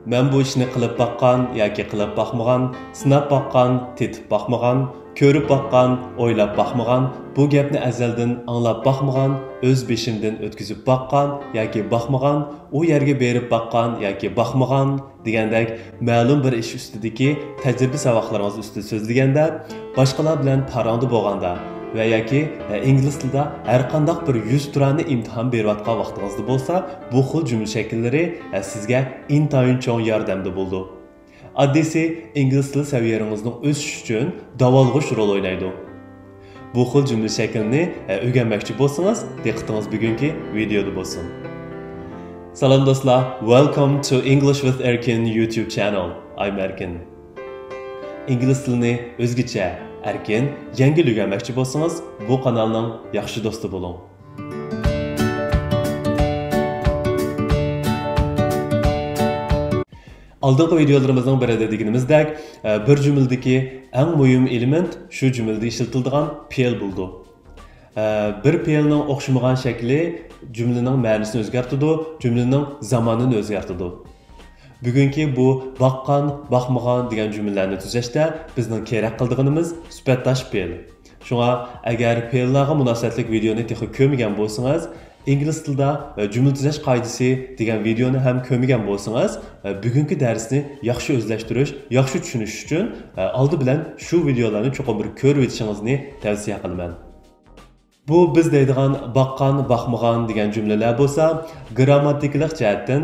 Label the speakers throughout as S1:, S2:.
S1: Men bu ishni qilib baqqan yoki qilib baqmagan, sinab baqqan, tetib baqmagan, ko'rib baqqan, o'ylab baqmagan, bu gapni azaldan anglab baqmagan, o'z beshimdan o'tkazib baqqan yoki baqmagan, u yerga berib baqqan yoki baqmagan degandek ma'lum bir ish ustidagi tajriba saboqlaringiz ustida so'zlaganda, boshqalar bilan paranda bo'lganda va yoki ingliz tilida har qanday bir 100 turani imtihon berayotgan vaqtingizda bo'lsa, bu xil jumla shakllari sizga intayin cho'ng yordamda bo'ldi. Addisi ingliz tili saviyangizning o'sishi uchun davolg'ish rol o'ynaydi. Bu xil jumla shaklini o'rganmoqchi bo'lsangiz, diqqatingiz bugungi videoda bo'lsin. Salom do'stlar, welcome to English with Erkin YouTube channel. I'm Erkin. Ingliz tilini o'zgacha erkin, yangi o'rganmoqchi bo'lsangiz, bu kanalning yaxshi do'sti bo'ling. Oldingi videolarimizning birida deganimizdek, bir jumladagi eng muhim element shu jumlada ishlatiladigan fe'l bo'ldi. Bir fe'lning o'xshamagan shakli jumlaning ma'nosini o'zgartirdi, jumlaning zamonini o'zgartirdi. Bugungi bu baqqan, baqmagan degan jumlalarni tuzashda bizning kerak qilganimiz sifatdosh fe'l. Shunga agar fe'llarga munosabatli videoni texi ko'rmagan bo'lsangiz, ingliz tilida jumla tuzash qoidasi degan videoni ham ko'rmagan bo'lsangiz, bugungi darsni yaxshi o'zlashtirish, yaxshi tushunish uchun oldi bilan shu videolarni cho'qim bir ko'rib o'tishingizni tavsiya qilaman. Bu biz deydigan baqqan, baqmagan degan jumlalar bo'lsa, grammatikalik jihatdan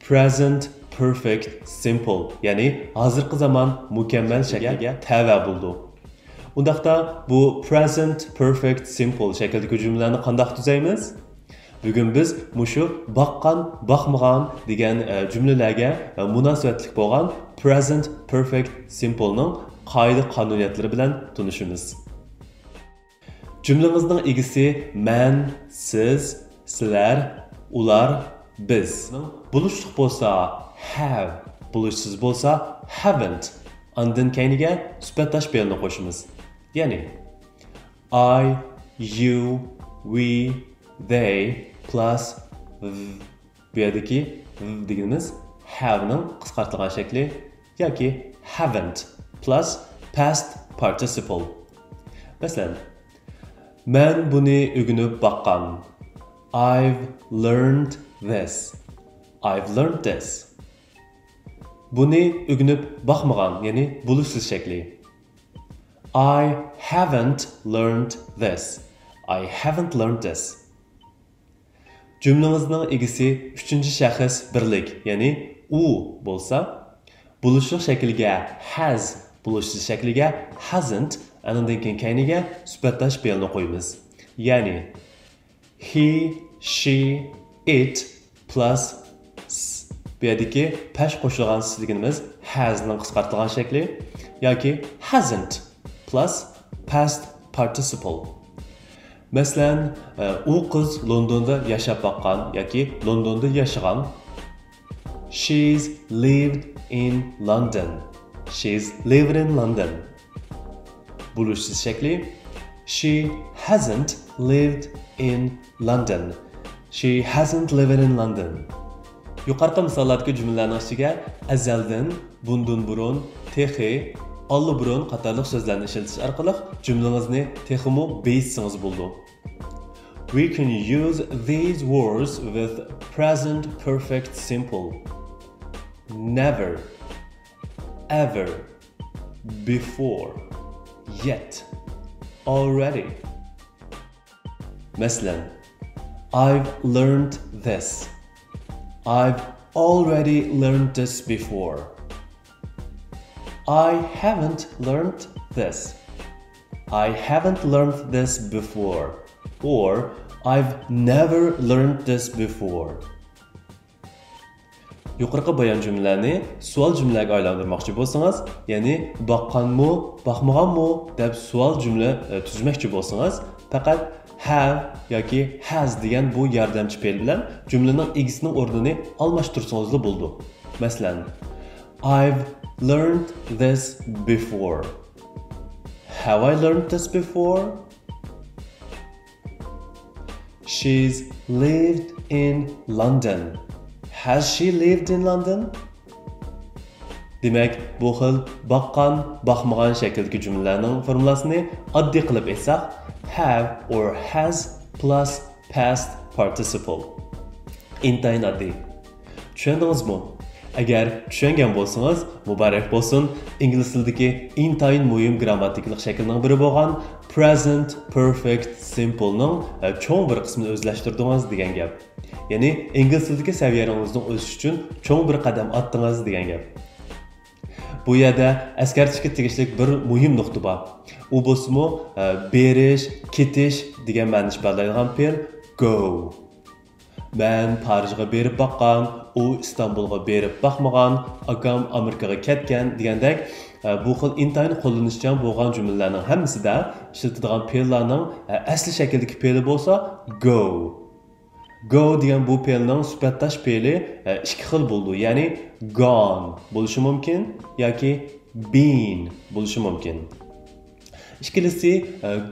S1: present perfect simple, ya'ni hozirgi zaman mukammal shaklga tava bo'ldi. Undaqda bu present perfect simple shakldagi jumlalarni qanday tuzaymiz? Bugun biz mushu baqqan, baqmagan degan jumlalarga munosabatli bo'lgan present perfect simple ning qoida qonuniyatlari bilan tanishamiz. Jumlamizning egisi men, siz, sizlar, ular, biz. Bulishliq bo'lsa have, bulishsiz bo'lsa haven't. Undan keyiniga sifatdosh fe'lni qo'shamiz. Ya'ni I, you, we, they plus bu yerdagi deganimiz have ning qisqartirilgan shakli yoki haven't plus past participle. Masalan, men buni o'rganib baqqan. I've learned this. I've learned this. Buni o'rganib baqmagan, ya'ni bulishsiz shakli. I haven't learned this. I haven't learned this. Cümlemizning egisi 3-shaxs birlik, ya'ni u bo'lsa, bulishliq shakliga has, bulishsiz shakliga hasn't, andan keyiniga sifatdosh fe'lni qo'yamiz. Ya'ni he, she, it plus bu yerdagi pesh qo'shilgan deganimiz has ning qisqartirilgan shakli yoki hasn't plus past participle. Masalan, u qiz Londonda yashab baqqan yoki Londonda yashagan. She's lived in London. She's lived in London. Bulishsiz shakli she hasn't lived in London. She hasn't lived in London. Yuqorqi misollardagi jumlalarning ichiga azaldan, bundan burun, texi, allaburun qatorliq so'zlarni ishlatish orqali jumlangizni texmo beyitsangiz bo'ldi. We can use these words with present perfect simple. Never, ever, before, yet, already. Masalan, I've learned this. I've already learned this before. I haven't learned this. I haven't learned this before. Or I've never learned this before. Yuqorqi bayon jumlalarni savol jumlaga aylantirmoqchi bo'lsangiz, ya'ni baqqanmi, baqmaganmi deb savol jumla tuzmoqchi bo'lsangiz, faqat have yoki has degan bu yordamchi fe'l bilan jumlaning egisining o'rnini almashtirsangiz bo'ldi. Masalan, I've learned this before. Have I learned this before? She's lived in London. Has she lived in London? Demak, bu xil baqqan, baxmagan shakldagi jumlalarning formulasini oddiy qilib aytsak, have or has plus past participle. Intayin oddiy. Tushundingizmi? Agar tushungan bo'lsangiz, muborak bo'lsin. Ingliz tilidagi intayin muhim grammatikalik shaklning biri bo'lgan present perfect simple ning cho'ng bir qismini o'zlashtirdingiz degan gap. Ya'ni ingliz tilidagi saviyangizni o'sish uchun cho'ng bir qadam otdingiz degan gap. Bu yerda eskartishga tegishli bir muhim nuqta bor. U bo'lsa-mu berish, ketish degan ma'no ifodlaydigan fe'l go. Ben Parijga berib baqqan, u İstanbulga berib baqmagan, akam Amerikaga ketgan degandek bu xil intayin qo'llanishchan bo'lgan jumlalarning hammasida ishlatiladigan fe'llarning asli shakldagi fe'li bo'lsa go. Go degan bu fe'lning sifatdosh fe'li ikki xil bo'ldi. Ya'ni gone bo'lishi mumkin yoki been bo'lishi mumkin. Ikkinchisi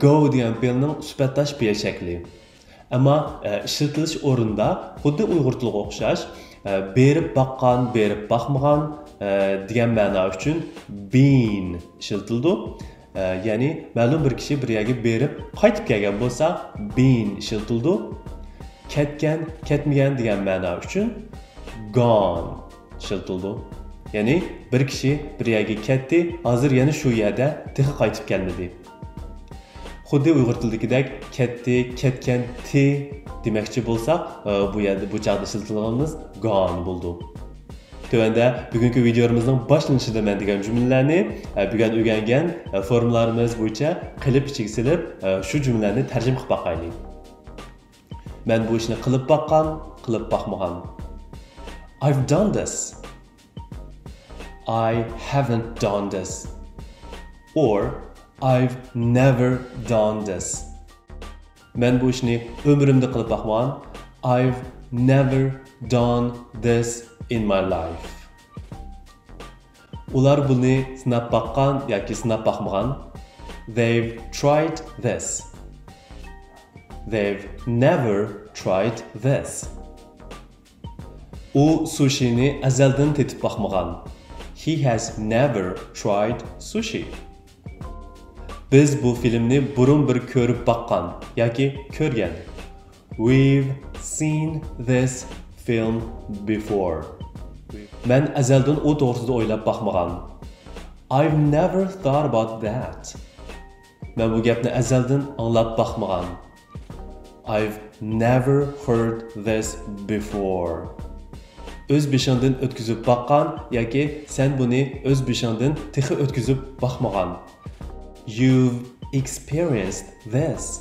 S1: go degan fe'lning sifatdosh fe'l shakli. Ama işletiliş o'rinda xuddi Uyg'ur tiliga o'xshash berib baqqan, berib baqmagan degan ma'no uchun been ishlatildi. Ya'ni ma'lum bir kishi bir yerga berib qaytib kelgan bo'lsa been ishlatildi. Ketgan, ketmagan degan ma'no uchun gone ishlatildi. Ya'ni bir kishi bir yerga ketdi, hozir yana shu yerda texi qaytib kelmadi. Xuddi Uyg'ur tilidagidek ketdi, ketgan ti demoqchi bo'lsak, bu yerda bu chaqda ishlatilganimiz gone bo'ldi. Tövəndə bugünkü videomuzun başlanışında mən degan cümlələrni bugun öyrəngan formlarımız bo'yicha qilib ichiga silib shu jumlalarni tarjima qilib baqaylik. Men bu ishni qilib baqqan, qilib baqmagan. I've done this. I haven't done this. Or I've never done this. Men bu ishni ömrümdə qilib baqmagan. I've never done this in my life. Ular buni sinab baqqan yoki sinab baqmagan. They've tried this. They've never tried this. U sushini azaldan tetib baqmagan. He has never tried sushi. Biz bu filmni burun bir ko'rib baqqan yoki ko'rgan. We've seen this film before. Men azaldan o to'g'risida o'ylab baqmagan. I've never thought about that. Men bu gapni azaldan anglab baqmagan. I've never heard this before. Öz beshingdan o'tkazib baqqan yoki sen buni öz beshingdan texi o'tkazib baqmagan. You've experienced this.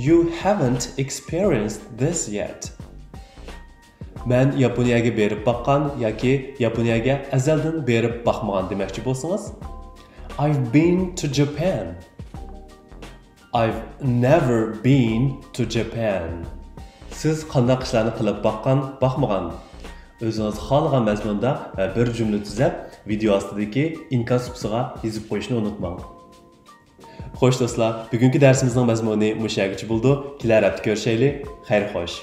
S1: You haven't experienced this yet. Men Yaponiyaga berib baqqan yoki Yaponiyaga azaldan berib baqmagan demoqchi bo'lsangiz, I've been to Japan. I've never been to Japan. Siz qanday ishlarni qilib baqqan, baqmagan? O'zingiz xohlagan mazmunda bir jumla tuzab, video ostidagi inkas qismiga yozib qo'yishni unutmang. Xo'sh do'stlar, bugungi darsimizning mazmuni mushag'icha bo'ldi. Kelar hafta ko'rishaylik. Xayr xo'sh.